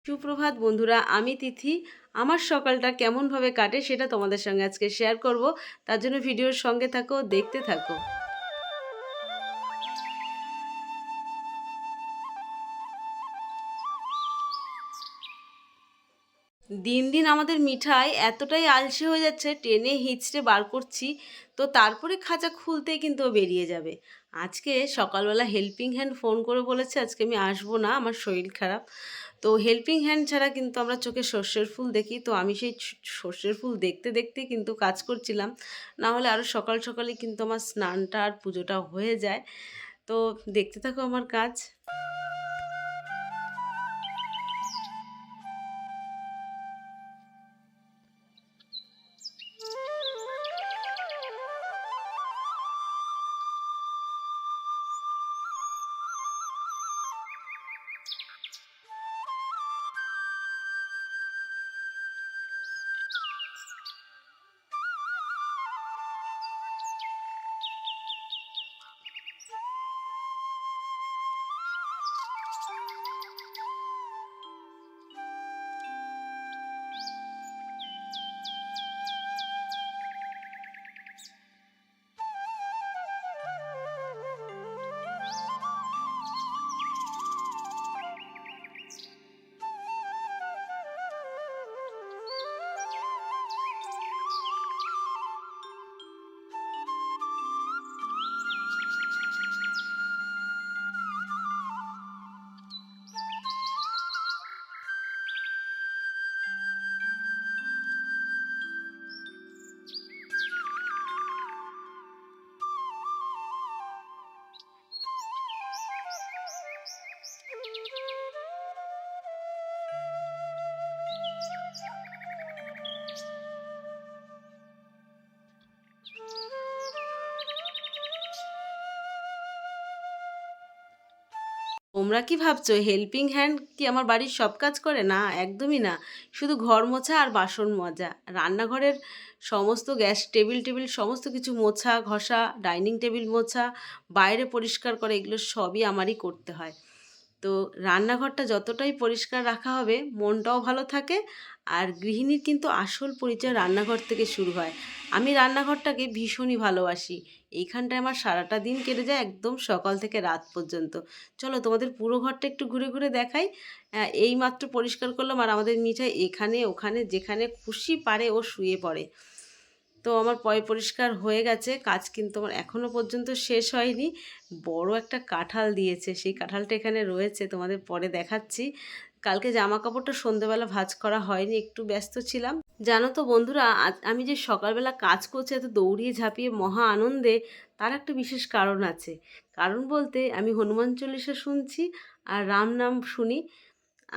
সুপ্রভাত বন্ধুরা, আমি তিথি। আমার সকালটা কেমনভাবে কাটে সেটা তোমাদের সঙ্গে আজকে শেয়ার করব। তার জন্য ভিডিওর সঙ্গে থাকো, দেখতে থাকো। দিন দিন আমাদের মিঠাই এতটাই আলসে হয়ে যাচ্ছে, টেনে হিঁচড়ে বার করছি তো তারপরে খাঁচা খুলতেই কিন্তু ও বেরিয়ে যাবে। আজকে সকালবেলা হেল্পিং হ্যান্ড ফোন করে বলেছে আজকে আমি আসবো না, আমার শরীর খারাপ। তো হেল্পিং হ্যান্ড ছাড়া কিন্তু আমরা চোখে সর্ষের ফুল দেখি, তো আমি সেই সর্ষের ফুল দেখতে দেখতে কিন্তু কাজ করছিলাম। না হলে আরও সকাল সকালই কিন্তু আমার স্নানটা আর পুজোটা হয়ে যায়। তো দেখতে থাকো আমার কাজ। তোমরা কি ভাবছো হেল্পিং হ্যান্ড কি আমার বাড়ির সব কাজ করে? না, একদমই না। শুধু ঘর মোছা আর বাসন মাজা, রান্নাঘরের সমস্ত গ্যাস টেবিল টেবিল সমস্ত কিছু মোছা ঘষা, ডাইনিং টেবিল মোছা, বাইরে পরিষ্কার করে, এগুলো সবই আমারই করতে হয়। তো রান্নাঘরটা যতটাই পরিষ্কার রাখা হবে মনটাও ভালো থাকে। আর গৃহিণীর কিন্তু আসল পরিচয় রান্নাঘর থেকে শুরু হয়। আমি রান্নাঘরটাকে ভীষণই ভালোবাসি। এইখানটায় আমার সারাটা দিন কেটে যায়, একদম সকাল থেকে রাত পর্যন্ত। চলো তোমাদের পুরো ঘরটা একটু ঘুরে ঘুরে দেখাই। এইমাত্র পরিষ্কার করলাম আর আমাদের মিঠাই এখানে ওখানে যেখানে খুশি পারে ও শুয়ে পড়ে। তো আমার পরিষ্কার হয়ে গেছে, কাজ কিন্তু আমার এখনও পর্যন্ত শেষ হয়নি। বড় একটা কাঁঠাল দিয়েছে, সেই কাঁঠালটা এখানে রয়েছে, তোমাদের পরে দেখাচ্ছি। কালকে জামা কাপড়টা সন্ধেবেলা ভাঁজ করা হয়নি, একটু ব্যস্ত ছিলাম। জানো তো বন্ধুরা, আজ আমি যে সকালবেলা কাজ করছি এত দৌড়িয়ে ঝাঁপিয়ে মহা আনন্দে, তার একটা বিশেষ কারণ আছে। কারণ বলতে আমি হনুমান চল্লিশা শুনছি আর রাম নাম শুনি,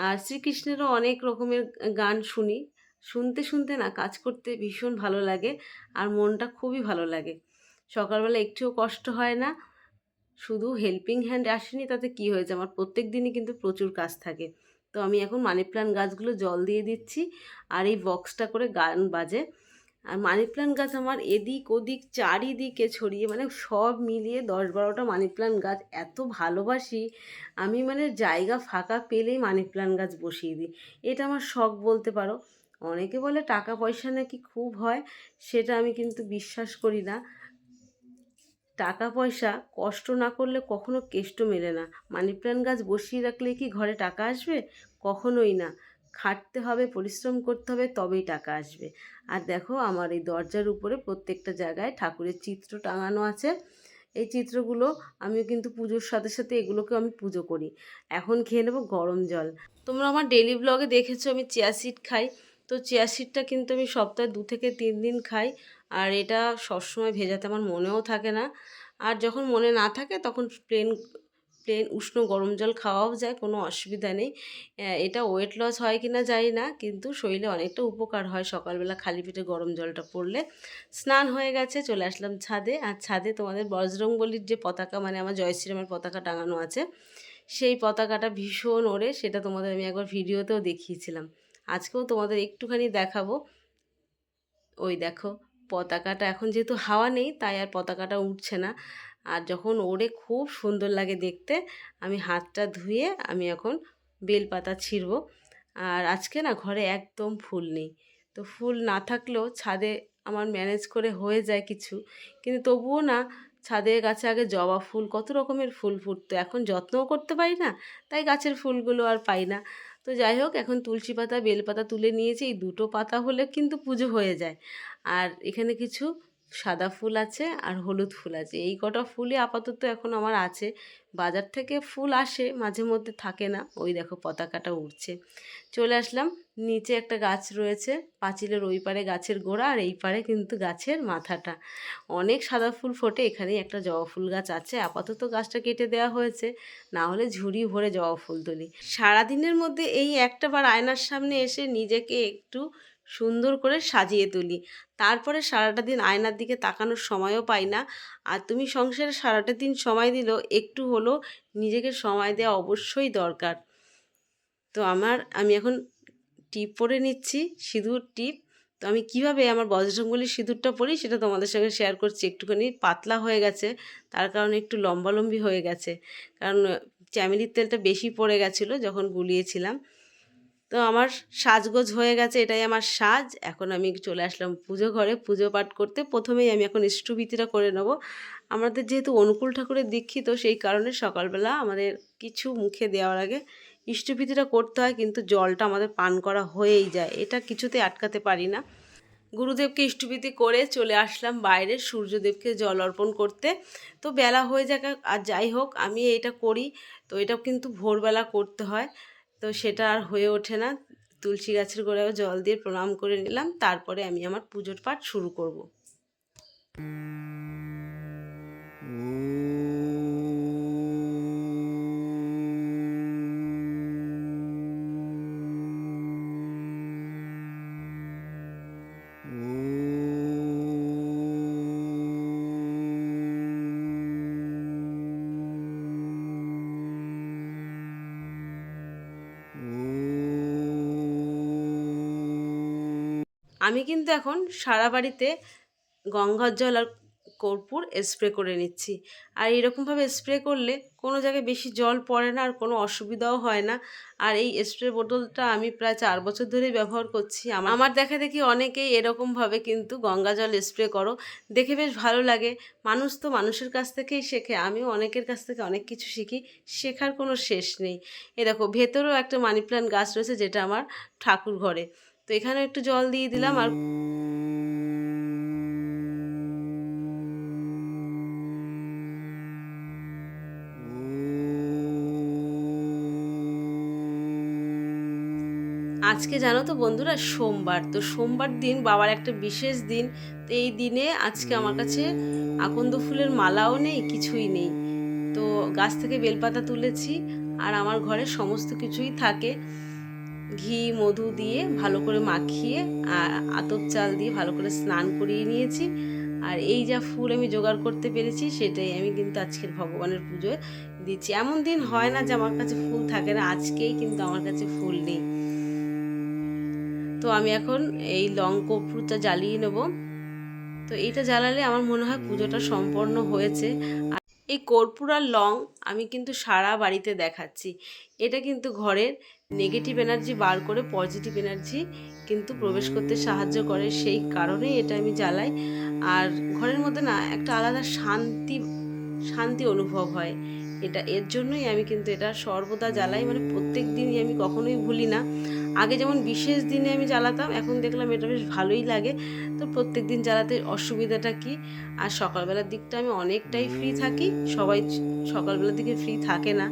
আর শ্রীকৃষ্ণেরও অনেক রকমের গান শুনি। শুনতে শুনতে না কাজ করতে ভীষণ ভালো লাগে আর মনটা খুবই ভালো লাগে। সকালবেলা একটুও কষ্ট হয় না। শুধু হেল্পিং হ্যান্ড আসেনি তাতে কি হয়েছে, আমার প্রত্যেক দিনই কিন্তু প্রচুর কাজ থাকে। তো আমি এখন মানি প্ল্যান্ট গাছগুলো জল দিয়ে দিচ্ছি আর এই বক্সটা করে গান বাজে। আর মানি প্ল্যান্ট গাছ আমার এদিক ওদিক চারিদিকে ছড়িয়ে, মানে সব মিলিয়ে 10-12টা মানি প্ল্যান্ট গাছ এত ভালোবাসি আমি, মানে জায়গা ফাঁকা পেলেই মানি প্ল্যান্ট গাছ বসিয়ে দিই। এটা আমার শখ বলতে পারো। অনেকে বলে টাকা পয়সা নাকি খুব হয়, সেটা আমি কিন্তু বিশ্বাস করি না। টাকা পয়সা কষ্ট না করলে কখনো কেষ্ট মেলে না। মানি প্ল্যান্ট গাছ বসিয়ে রাখলে কি ঘরে টাকা আসবে? কখনোই না। খাটতে হবে, পরিশ্রম করতে হবে, তবেই টাকা আসবে। আর দেখো আমার এই দরজার উপরে প্রত্যেকটা জায়গায় ঠাকুরের চিত্র টাঙানো আছে। এই চিত্রগুলো আমিও কিন্তু পুজোর সাথে সাথে এগুলোকেও আমি পুজো করি। এখন খেয়ে নেবো গরম জল। তোমরা আমার ডেইলি ব্লগে দেখেছো আমি চিয়া সিড খাই। তো চিয়া সিডটা কিন্তু আমি সপ্তাহে 2 থেকে 3 দিন খাই। আর এটা সবসময় ভেজাতে আমার মনেও থাকে না। আর যখন মনে না থাকে তখন প্লেন প্লেন উষ্ণ গরম জল খাওয়াও যায়, কোনো অসুবিধা নেই। এটা ওয়েট লস হয় কি না জানি না, কিন্তু শরীরে অনেকটা উপকার হয় সকালবেলা খালি পেটে গরম জলটা পড়লে। স্নান হয়ে গেছে, চলে আসলাম ছাদে। আর ছাদে তোমাদের বজরংবলীর যে পতাকা, মানে আমার জয় শ্রীরামের পতাকা টাঙানো আছে, সেই পতাকাটা ভীষণ ওড়ে, সেটা তোমাদের আমি একবার ভিডিওতেও দেখিয়েছিলাম। আজকেও তোমাদের একটুখানি দেখাবো। ওই দেখো, পতাকাটা এখন যেহেতু হাওয়া নেই তাই আর পতাকাটা উঠছে না। আর যখন ওড়ে খুব সুন্দর লাগে দেখতে। আমি হাতটা ধুয়ে আমি এখন বেলপাতা ছিঁড়ব। আর আজকে না ঘরে একদম ফুল নেই, তো ফুল না থাকলেও ছাদে আমার ম্যানেজ করে হয়ে যায় কিছু, কিন্তু তবুও না, ছাদের গাছে আগে জবা ফুল কত রকমের ফুল ফুটতো, এখন যত্নও করতে পারি না, তাই গাছের ফুলগুলো আর পাই না। তো যাই হোক, এখন তুলসী পাতা বেলপাতা তুলে নিয়েছি, এই দুটো পাতা হলে কিন্তু পুজো হয়ে যায়। আর এখানে কিছু সাদা ফুল আছে আর হলুদ ফুল আছে, এই কটা ফুলই আপাতত এখন আমার আছে। বাজার থেকে ফুল আসে মাঝে মধ্যে, থাকে না, ওই দেখো পতাকাটা উড়ছে। চলে আসলাম, নিচে একটা গাছ রয়েছে, পাঁচিলের ওই পারে গাছের গোড়া আর এই পারে কিন্তু গাছের মাথাটা। অনেক সাদা ফুল ফোটে, এখানেই একটা জবা ফুল গাছ আছে, আপাতত গাছটা কেটে দেওয়া হয়েছে, না হলে ঝুড়ি ভরে জবা ফুল তুলি। সারাদিনের মধ্যে এই একটা বার আয়নার সামনে এসে নিজেকে একটু সুন্দর করে সাজিয়ে তুলি, তারপরে সারাটা দিন আয়নার দিকে তাকানোর সময়ও পাই না। আর তুমি সংসারে সারাটা দিন সময় দিলেও একটু হলেও নিজেকে সময় দেওয়া অবশ্যই দরকার। তো আমি এখন টিপ পরে নিচ্ছি, সিঁদুর টিপ। তো আমি কিভাবে আমার বজরংবলীর সিঁদুরটা পরি সেটা তোমাদের সঙ্গে শেয়ার করছি। একটুখানি পাতলা হয়ে গেছে, তার কারণে একটু লম্বালম্বি হয়ে গেছে, কারণ চামেলির তেলটা বেশি পড়ে গেছিলো যখন গুলিয়েছিলাম। তো আমার সাজগোজ হয়ে গেছে, এটাই আমার সাজ। এখন আমি চলে আসলাম পুজো ঘরে পুজো পাঠ করতে। প্রথমেই আমি এখন ইষ্টভীতিটা করে নেব। আমাদের যেহেতু অনুকূল ঠাকুরের দীক্ষিত, সেই কারণে সকালবেলা আমাদের কিছু মুখে দেওয়ার আগে ইষ্টভীতিটা করতে হয়, কিন্তু জলটা আমাদের পান করা হয়েই যায়, এটা কিছুতে আটকাতে পারি না। গুরুদেবকে ইষ্টভীতি করে চলে আসলাম বাইরে সূর্যদেবকে জল অর্পণ করতে। তো বেলা হয়ে যাক আর যাই হোক, আমি এটা করি, তো এটা কিন্তু ভোরবেলা করতে হয়, তো সেটা আর হয়ে ওঠে না। তুলসী গাছের গোড়ায় জল দিয়ে প্রণাম করে নিলাম, তারপরে আমি আমার পুজোর পাঠ শুরু করব। আমি কিন্তু এখন সারা বাড়িতে গঙ্গার জল আর কর্পূর স্প্রে করে নিচ্ছি। আর এরকমভাবে স্প্রে করলে কোনো জায়গায় বেশি জল পড়ে না আর কোনো অসুবিধাও হয় না। আর এই স্প্রে বোতলটা আমি প্রায় 4 বছর ধরেই ব্যবহার করছি। আমার দেখা দেখি অনেকেই এরকমভাবে কিন্তু গঙ্গা জল স্প্রে করো, দেখে বেশ ভালো লাগে। মানুষ তো মানুষের কাছ থেকেই শেখে, আমিও অনেকের কাছ থেকে অনেক কিছু শিখি, শেখার কোনো শেষ নেই। এ দেখো, ভেতরেও একটা মানি প্ল্যান্ট গাছ রয়েছে, যেটা আমার ঠাকুর ঘরে। তো এখানে একটু জল দিয়ে দিলাম। আর আজকে জানো তো বন্ধুরা, সোমবার, তো সোমবার দিন বাবার একটা বিশেষ দিন। তো এই দিনে আজকে আমার কাছে আকন্দ ফুলের মালাও নেই, কিছুই নেই। তো গাছ থেকে বেলপাতা তুলেছি, আর আমার ঘরে সমস্ত কিছুই থাকে। ঘি মধু দিয়ে ভালো করে মাখিয়ে আর আতপ চাল দিয়ে ভালো করে স্নান করিয়ে নিয়েছি। আর এই যা ফুল আমি জোগাড় করতে পেরেছি, সেটাই আমি কিন্তু আজকের ভগবানের পুজোয় দিচ্ছি। এমন দিন হয় না যে আমার কাছে ফুল থাকে না, আজকেই কিন্তু আমার কাছে ফুল নেই। তো আমি এখন এই লং কর্পূরটা জ্বালিয়ে নেব। তো এইটা জ্বালালে আমার মনে হয় পুজোটা সম্পন্ন হয়েছে। আর এই কর্পূর আর লং আমি কিন্তু সারা বাড়িতে দেখাচ্ছি, এটা কিন্তু ঘরের নেগেটিভ এনার্জি বার করে পজিটিভ এনার্জি কিন্তু প্রবেশ করতে সাহায্য করে, সেই কারণেই এটা আমি জ্বালাই। আর ঘরের মধ্যে না একটা আলাদা শান্তি শান্তি অনুভব হয়, এর জন্যই আমি কিন্তু এটা সর্বদা জ্বালাই, মানে প্রত্যেক দিনই, আমি কখনোই ভুলি না। আগে যেমন বিশেষ দিনে আমি জ্বালাতাম, এখন দেখলাম এটা বেশ ভালোই লাগে। তো প্রত্যেক দিন জ্বালাতে অসুবিধাটা কি? আর সকালবেলার দিকটা আমি অনেকটাই ফ্রি থাকি, সবাই সকালবেলার দিকে ফ্রি থাকে না।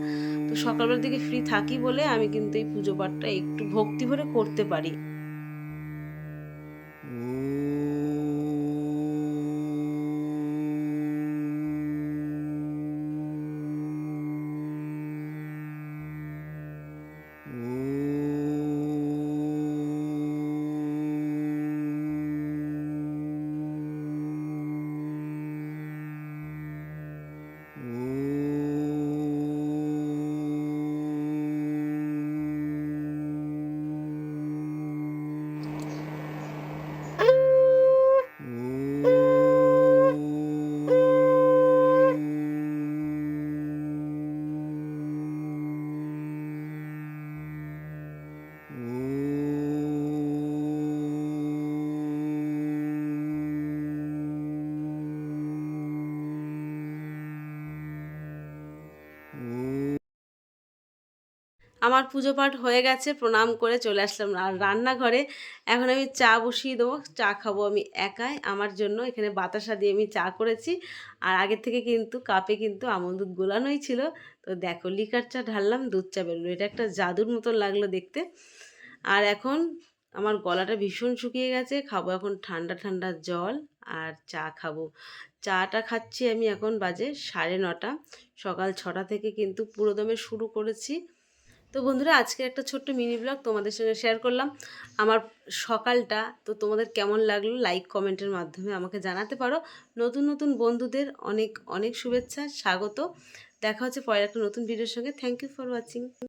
তো সকালবেলার দিকে ফ্রি থাকি বলে আমি কিন্তু এই পুজো পাঠটা একটু ভক্তি ভরে করতে পারি। আমার পুজো পাঠ হয়ে গেছে, প্রণাম করে চলে আসলাম আর রান্নাঘরে। এখন আমি চা বসিয়ে দেবো, চা খাবো আমি একাই। আমার জন্য এখানে বাতাসা দিয়ে আমি চা করেছি, আর আগের থেকে কিন্তু কাপে কিন্তু আমল দুধ গোলানোই ছিল। তো দেখো লিকার চা ঢাললাম, দুধ চা বেরোলো, এটা একটা জাদুর মতন লাগলো দেখতে। আর এখন আমার গলাটা ভীষণ শুকিয়ে গেছে, খাবো এখন ঠান্ডা ঠান্ডা জল আর চা খাবো। চাটা খাচ্ছি আমি, এখন বাজে 9:30, সকাল 6টা থেকে কিন্তু পুরোদমে শুরু করেছি। তো বন্ধুরা, আজকে একটা ছোট্ট মিনি ব্লগ তোমাদের সঙ্গে শেয়ার করলাম আমার সকালটা। তো তোমাদের কেমন লাগলো লাইক কমেন্টের মাধ্যমে আমাকে জানাতে পারো। নতুন নতুন বন্ধুদের অনেক অনেক শুভেচ্ছা, স্বাগত। দেখা হচ্ছে পরে একটা নতুন ভিডিওর সঙ্গে। Thank you for watching.